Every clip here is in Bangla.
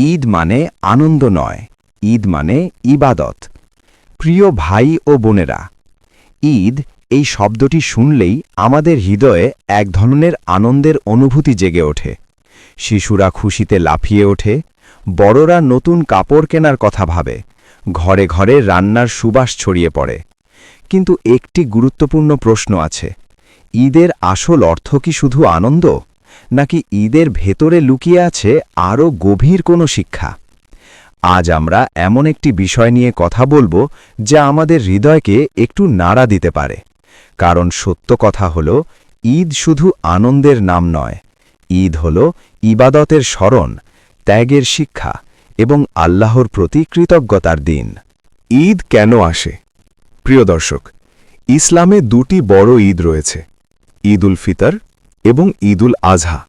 ঈদ মানে আনন্দ নয়, ঈদ মানে ইবাদত। প্রিয় ভাই ও বোনেরা, ঈদ এই শব্দটি শুনলেই আমাদের হৃদয়ে এক ধরনের আনন্দের অনুভূতি জেগে ওঠে। শিশুরা খুশিতে লাফিয়ে ওঠে, বড়রা নতুন কাপড় কেনার কথা ভাবে, ঘরে ঘরে রান্নার সুবাস ছড়িয়ে পড়ে। কিন্তু একটি গুরুত্বপূর্ণ প্রশ্ন আছে, ঈদের আসল অর্থ কি শুধু আনন্দ, নাকি ঈদের ভেতরে লুকিয়ে আছে আরও গভীর কোনো শিক্ষা? আজ আমরা এমন একটি বিষয় নিয়ে কথা বলবো যা আমাদের হৃদয়কে একটু নাড়া দিতে পারে। কারণ সত্য কথা হল, ঈদ শুধু আনন্দের নাম নয়, ঈদ হল ইবাদতের স্মরণ, ত্যাগের শিক্ষা এবং আল্লাহর প্রতি কৃতজ্ঞতার দিন। ঈদ কেন আসে? প্রিয় দর্শক, ইসলামে দুটি বড় ঈদ রয়েছে, ঈদ উল ফিতর এবং ঈদ উল আজহা।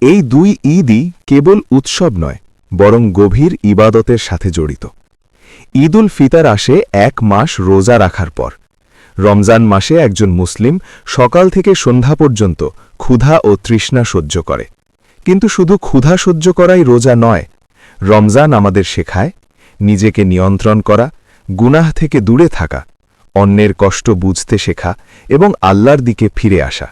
এই দুই ঈদই কেবল উৎসব নয়, বরং গভীর ইবাদতের সাথে জড়িত। ঈদ উল ফিতর আসে 1 মাস রোজা রাখার পর। রমজান মাসে একজন মুসলিম সকাল থেকে সন্ধ্যা পর্যন্ত ক্ষুধা ও তৃষ্ণা সহ্য করে। কিন্তু শুধু ক্ষুধা সহ্য করাই রোজা নয়, রমজান আমাদের শেখায় নিজেকে নিয়ন্ত্রণ করা, গুনাহ থেকে দূরে থাকা, অন্যের কষ্ট বুঝতে শেখা এবং আল্লাহর দিকে ফিরে আসা।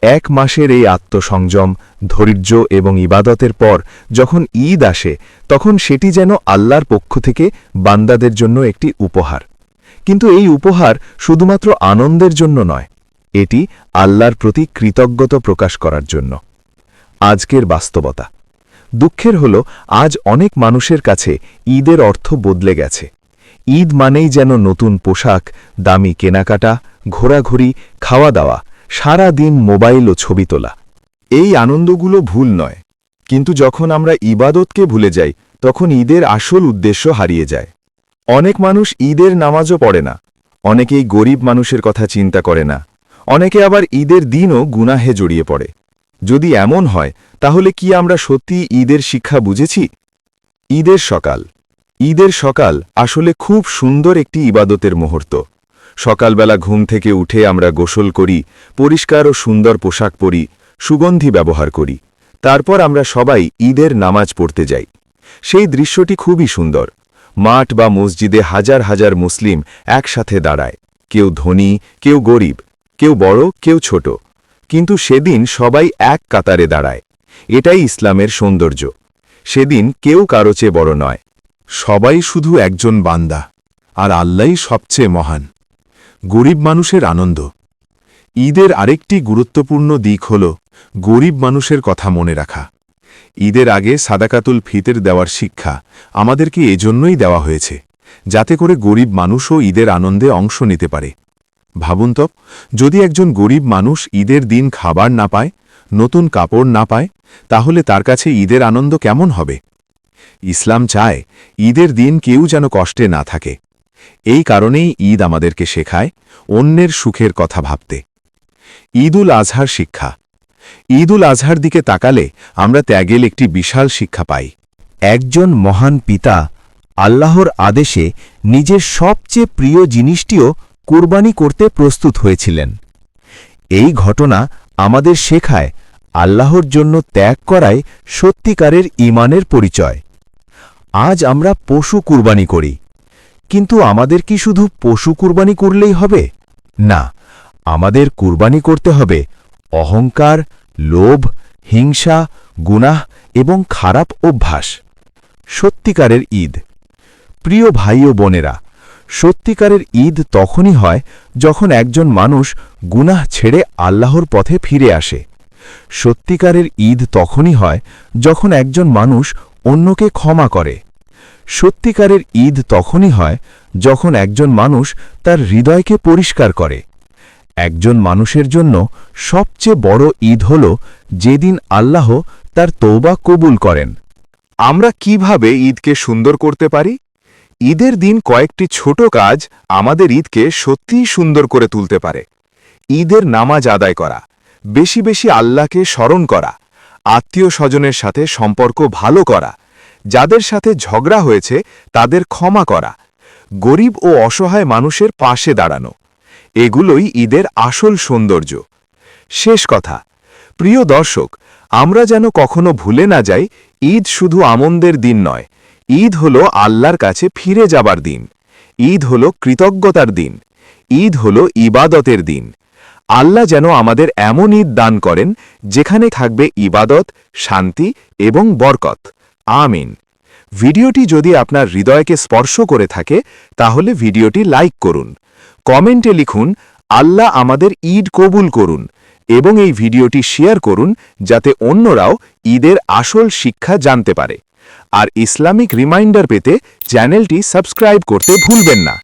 1 মাসের এই আত্মসংযম, ধৈর্য এবং ইবাদতের পর যখন ঈদ আসে, তখন সেটি যেন আল্লাহর পক্ষ থেকে বান্দাদের জন্য একটি উপহার। কিন্তু এই উপহার শুধুমাত্র আনন্দের জন্য নয়, এটি আল্লাহর প্রতি কৃতজ্ঞতা প্রকাশ করার জন্য। আজকের বাস্তবতা দুঃখের হল, আজ অনেক মানুষের কাছে ঈদের অর্থ বদলে গেছে। ঈদ মানেই যেন নতুন পোশাক, দামি কেনাকাটা, ঘোরাঘুরি, খাওয়া দাওয়া, সারা দিন মোবাইল ও ছবি তোলা। এই আনন্দগুলো ভুল নয়, কিন্তু যখন আমরা ইবাদতকে ভুলে যাই, তখন ঈদের আসল উদ্দেশ্য হারিয়ে যায়। অনেক মানুষ ঈদের নামাজও পড়ে না, অনেকেই গরিব মানুষের কথা চিন্তা করে না, অনেকে আবার ঈদের দিনও গুনাহে জড়িয়ে পড়ে। যদি এমন হয়, তাহলে কি আমরা সত্যি ঈদের শিক্ষা বুঝেছি? ঈদের সকাল আসলে খুব সুন্দর একটি ইবাদতের মুহূর্ত। সকালবেলা ঘুম থেকে উঠে আমরা গোসল করি, পরিষ্কার ও সুন্দর পোশাক পরি, সুগন্ধি ব্যবহার করি। তারপর আমরা সবাই ঈদের নামাজ পড়তে যাই। সেই দৃশ্যটি খুবই সুন্দর। মাঠ বা মসজিদে হাজার হাজার মুসলিম একসাথে দাঁড়ায়, কেউ ধনী, কেউ গরিব, কেউ বড়, কেউ ছোট, কিন্তু সেদিন সবাই এক কাতারে দাঁড়ায়। এটাই ইসলামের সৌন্দর্য। সেদিন কেউ কারো চেয়ে বড় নয়, সবাই শুধু একজন বান্দা, আর আল্লাহই সবচেয়ে মহান। গরিব মানুষের আনন্দ। ঈদের আরেকটি গুরুত্বপূর্ণ দিক হল গরিব মানুষের কথা মনে রাখা। ঈদের আগে সাদাকাতুল ফিতর দেওয়ার শিক্ষা আমাদেরকে এজন্যই দেওয়া হয়েছে, যাতে করে গরিব মানুষও ঈদের আনন্দে অংশ নিতে পারে। ভাবুন তো, যদি একজন গরিব মানুষ ঈদের দিন খাবার না পায়, নতুন কাপড় না পায়, তাহলে তার কাছে ঈদের আনন্দ কেমন হবে? ইসলাম চায় ঈদের দিন কেউ যেন কষ্টে না থাকে। এই কারণেই ঈদ আমাদেরকে শেখায় অন্যের সুখের কথা ভাবতে। ঈদ উল আজহার শিক্ষা। ঈদ উল আজহার দিকে তাকালে আমরা ত্যাগের একটি বিশাল শিক্ষা পাই। একজন মহান পিতা আল্লাহর আদেশে নিজের সবচেয়ে প্রিয় জিনিসটিও কুরবানি করতে প্রস্তুত হয়েছিলেন। এই ঘটনা আমাদের শেখায় আল্লাহর জন্য ত্যাগ করাই সত্যিকারের ঈমানের পরিচয়। আজ আমরা পশু কুরবানি করি, কিন্তু আমাদের কি শুধু পশু কুরবানি করলেই হবে? না, আমাদের কুরবানি করতে হবে অহংকার, লোভ, হিংসা, গুনাহ এবং খারাপ অভ্যাস। সত্যিকারের ঈদ। প্রিয় ভাই ও বোনেরা, সত্যিকারের ঈদ তখনই হয় যখন একজন মানুষ গুনাহ ছেড়ে আল্লাহর পথে ফিরে আসে। সত্যিকারের ঈদ তখনই হয় যখন একজন মানুষ অন্যকে ক্ষমা করে। সত্যিকারের ঈদ তখনই হয় যখন একজন মানুষ তার হৃদয়কে পরিষ্কার করে। একজন মানুষের জন্য সবচেয়ে বড় ঈদ হল যেদিন আল্লাহ তার তওবা কবুল করেন। আমরা কিভাবে ঈদকে সুন্দর করতে পারি? ঈদের দিন কয়েকটি ছোট কাজ আমাদের ঈদকে সত্যিই সুন্দর করে তুলতে পারে। ঈদের নামাজ আদায় করা, বেশি বেশি আল্লাহকে স্মরণ করা, আত্মীয় স্বজনের সাথে সম্পর্ক ভালো করা, যাদের সাথে ঝগড়া হয়েছে তাদের ক্ষমা করা, গরিব ও অসহায় মানুষের পাশে দাঁড়ানো, এগুলোই ঈদের আসল সৌন্দর্য। শেষ কথা, প্রিয় দর্শক, আমরা যেন কখনো ভুলে না যাই, ঈদ শুধু আনন্দের দিন নয়, ঈদ হল আল্লাহর কাছে ফিরে যাবার দিন। ঈদ হল কৃতজ্ঞতার দিন। ঈদ হল ইবাদতের দিন। আল্লাহ যেন আমাদের এমন ঈদ দান করেন যেখানে থাকবে ইবাদত, শান্তি এবং বরকত। আমিন। ভিডিওটি যদি আপনার হৃদয়কে স্পর্শ করে থাকে তাহলে ভিডিওটি লাইক করুন, কমেন্টে লিখুন আল্লাহ আমাদের ঈদ কবুল করুন এবং এই ভিডিওটি শেয়ার করুন যাতে অন্যরাও ঈদের আসল শিক্ষা জানতে পারে। আর ইসলামিক রিমাইন্ডার পেতে চ্যানেলটি সাবস্ক্রাইব করতে ভুলবেন না।